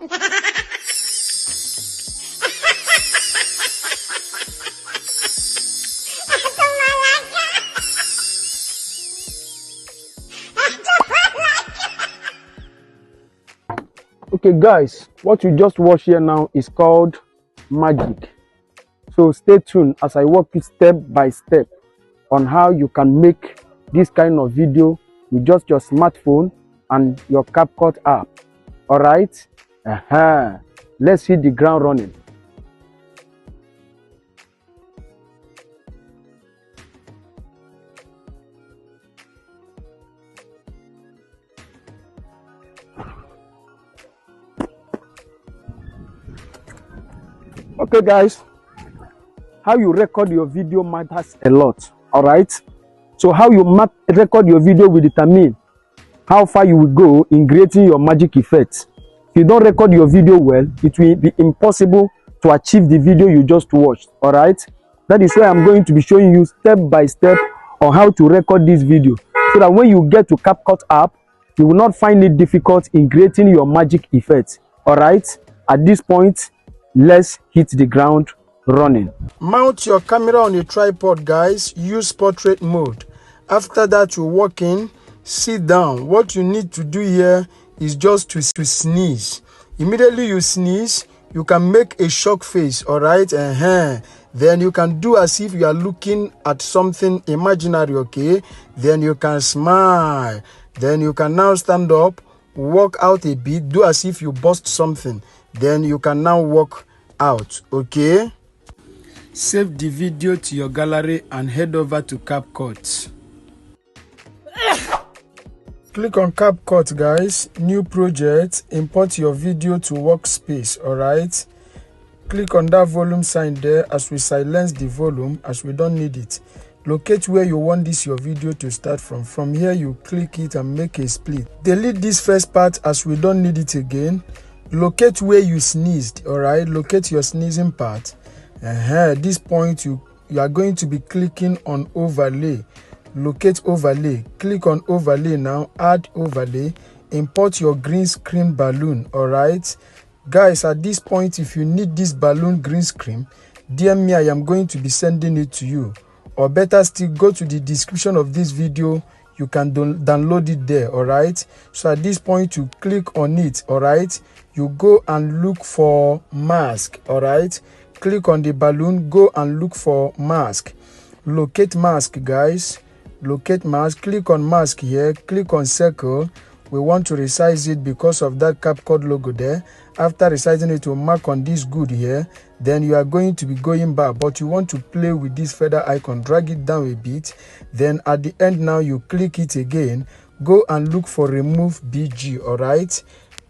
Okay guys, what you just watched here now is called magic. So stay tuned as I walk you step by step on how you can make this kind of video with just your smartphone and your CapCut app. Alright? Let's hit the ground running. Okay guys, how you record your video matters a lot. All right, so how you record your video will determine how far you will go in creating your magic effects. If you don't record your video well, it will be impossible to achieve the video you just watched. All right, that is why I'm going to be showing you step by step on how to record this video, so that when you get to CapCut app, you will not find it difficult in creating your magic effects. All right, at this point, let's hit the ground running. Mount your camera on a tripod, guys. Use portrait mode. After that, you walk in, sit down. What you need to do here is just to sneeze. Immediately you sneeze, you can make a shock face. All right, then you can do as if you are looking at something imaginary. Okay, then you can smile. Then you can now stand up, walk out a bit, do as if you bust something. Then you can now walk out. Okay, save the video to your gallery and head over to CapCut. Click on CapCut, guys. New project. Import your video to workspace. All right, click on that volume sign there as we silence the volume as we don't need it. Locate where you want your video to start from. From here you click it and make a split. Delete this first part as we don't need it again. Locate where you sneezed. All right, locate your sneezing part. At this point you are going to be clicking on overlay. Locate overlay, click on overlay now, add overlay, import your green screen balloon. All right guys, at this point, if you need this balloon green screen, DM me, I am going to be sending it to you. Or better still, go to the description of this video, you can download it there. All right, so at this point you click on it. All right, you go and look for mask. All right, click on the balloon, go and look for mask. Locate mask, guys. Locate mask, click on mask here, click on circle. We want to resize it because of that CapCut logo there. After resizing it, we'll mark on this good here. Then you are going to be going back, but you want to play with this feather icon, drag it down a bit. Then at the end now, you click it again. Go and look for remove BG. All right,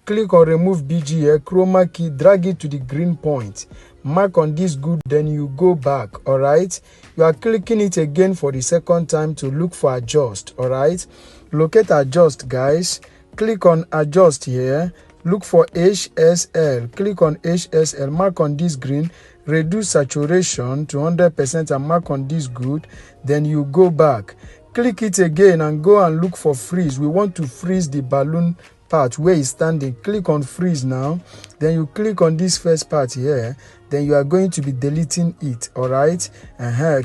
click on remove BG here, chroma key, drag it to the green point. Mark on this good, then you go back. All right, you are clicking it again for the second time to look for adjust. All right, locate adjust, guys. Click on adjust here, look for HSL, click on HSL, mark on this green, reduce saturation to 100% and mark on this good. Then you go back, click it again and go and look for freeze. We want to freeze the balloon part where it's standing. Click on freeze now. Then you click on this first part here. Then you are going to be deleting it. All right,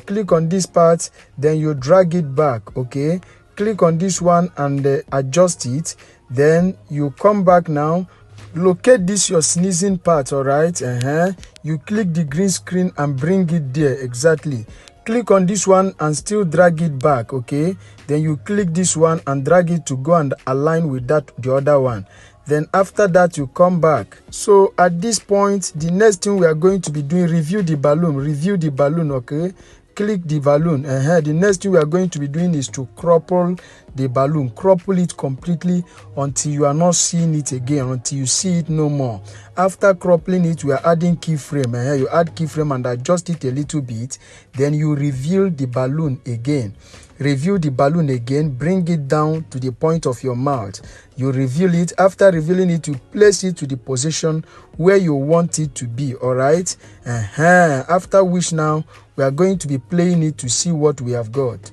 click on this part, then you drag it back. Okay, click on this one and adjust it. Then you come back now, locate this your sneezing part. All right, you click the green screen and bring it there exactly. Click on this one and still drag it back. Okay, then you click this one and drag it to go and align with that the other one. Then after that you come back. So at this point, the next thing we are going to be doing, review the balloon. Okay, click the balloon. The next thing we are going to be doing is to crumple the balloon, crumple it completely until you are not seeing it again, until you see it no more. After crumpling it, we are adding keyframe. You add keyframe and adjust it a little bit. Then you reveal the balloon again. Review the balloon again, bring it down to the point of your mouth. You reveal it. After revealing it, you place it to the position where you want it to be. All right, after which now we are going to be playing it to see what we have got.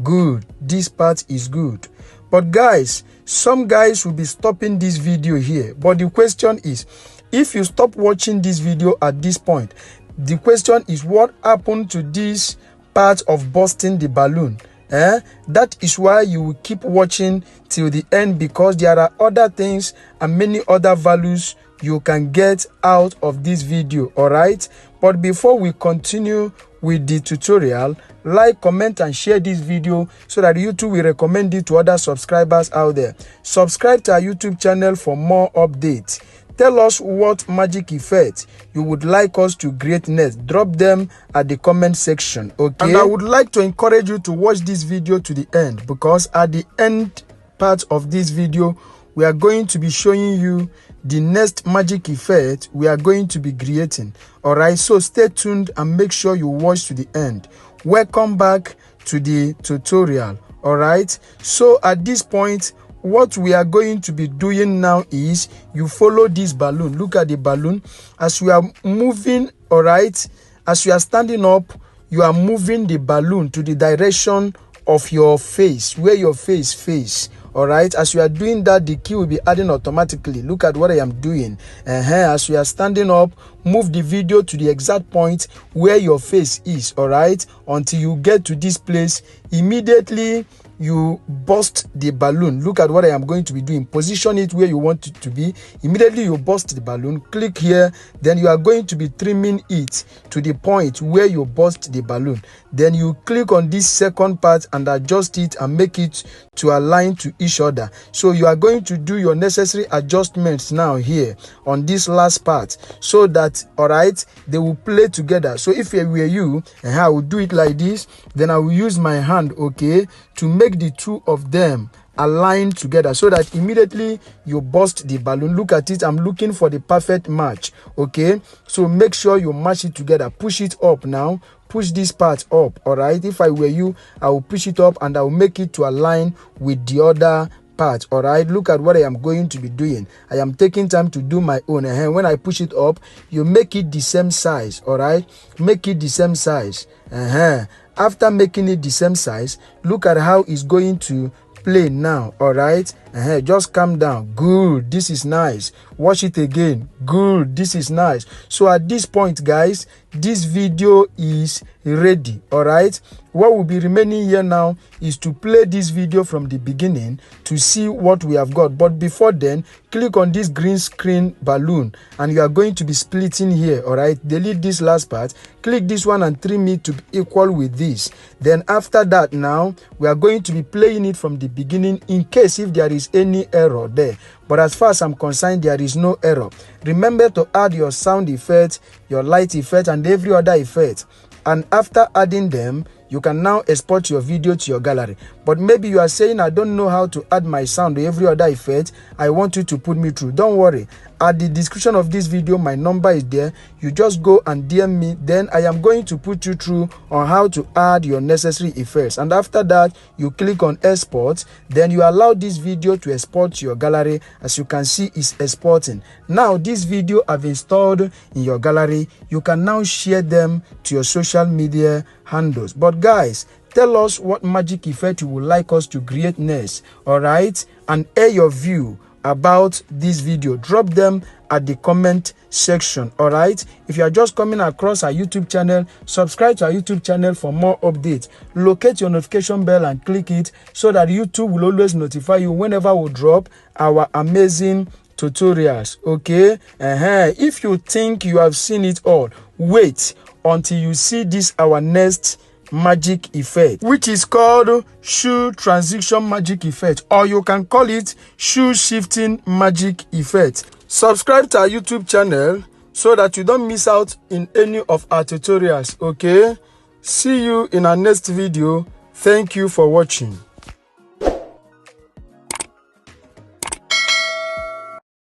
Good, this part is good. But guys, some guys will be stopping this video here. But the question is, if you stop watching this video at this point, the question is, what happened to this part of busting the balloon? That is why you will keep watching till the end, because there are other things and many other values you can get out of this video. All right, but before we continue with the tutorial, like, comment and share this video so that YouTube will recommend it to other subscribers out there. Subscribe to our YouTube channel for more updates. Tell us what magic effect you would like us to create next. Drop them at the comment section, okay? And I would like to encourage you to watch this video to the end, because at the end part of this video, we are going to be showing you the next magic effect we are going to be creating. All right, so stay tuned and make sure you watch to the end. Welcome back to the tutorial. All right, so at this point, what we are going to be doing now is you follow this balloon. Look at the balloon as we are moving. All right, as you are standing up, you are moving the balloon to the direction of your face, where your face face. All right, as you are doing that, the key will be adding automatically. Look at what I am doing. As you are standing up, move the video to the exact point where your face is. All right, until you get to this place. Immediately you burst the balloon. Look at what I am going to be doing. Position it where you want it to be. Immediately you burst the balloon, click here. Then you are going to be trimming it to the point where you burst the balloon. Then you click on this second part and adjust it and make it to align to each other. So you are going to do your necessary adjustments now here on this last part, so that, all right, they will play together. So if it were you, I will do it like this. Then I will use my hand, okay, to make the two of them align together, so that immediately you burst the balloon. Look at it. I'm looking for the perfect match, okay? So make sure you match it together. Push it up now. Push this part up. All right, if I were you, I will push it up and I will make it to align with the other part. All right, look at what I am going to be doing. I am taking time to do my own. When I push it up, you make it the same size. All right, make it the same size. After making it the same size, look at how it's going to play now. All right, just calm down. Good, this is nice. Watch it again. Good, this is nice. So at this point, guys, this video is ready. All right, what will be remaining here now is to play this video from the beginning to see what we have got. But before then, click on this green screen balloon and you are going to be splitting here. All right, delete this last part, click this one and trim it to be equal with this. Then after that, now we are going to be playing it from the beginning in case if there is any error there. But as far as I'm concerned, there is no error. Remember to add your sound effect, your light effect, and every other effect. And after adding them, you can now export your video to your gallery. But maybe you are saying, I don't know how to add my sound or every other effect. I want you to put me through. Don't worry. At the description of this video, my number is there. You just go and DM me. Then I am going to put you through on how to add your necessary effects. And after that, you click on export. Then you allow this video to export to your gallery. As you can see, it's exporting. Now, this video I've installed in your gallery. You can now share them to your social media handles. But guys, tell us what magic effect you would like us to create next. All right, and air your view about this video. Drop them at the comment section. All right, if you are just coming across our YouTube channel, subscribe to our YouTube channel for more updates. Locate your notification bell and click it so that YouTube will always notify you whenever we drop our amazing tutorials. Okay, if you think you have seen it all, wait until you see this our next magic effect, which is called shoe transition magic effect, or you can call it shoe shifting magic effect. Subscribe to our YouTube channel so that you don't miss out in any of our tutorials. Okay, see you in our next video. Thank you for watching.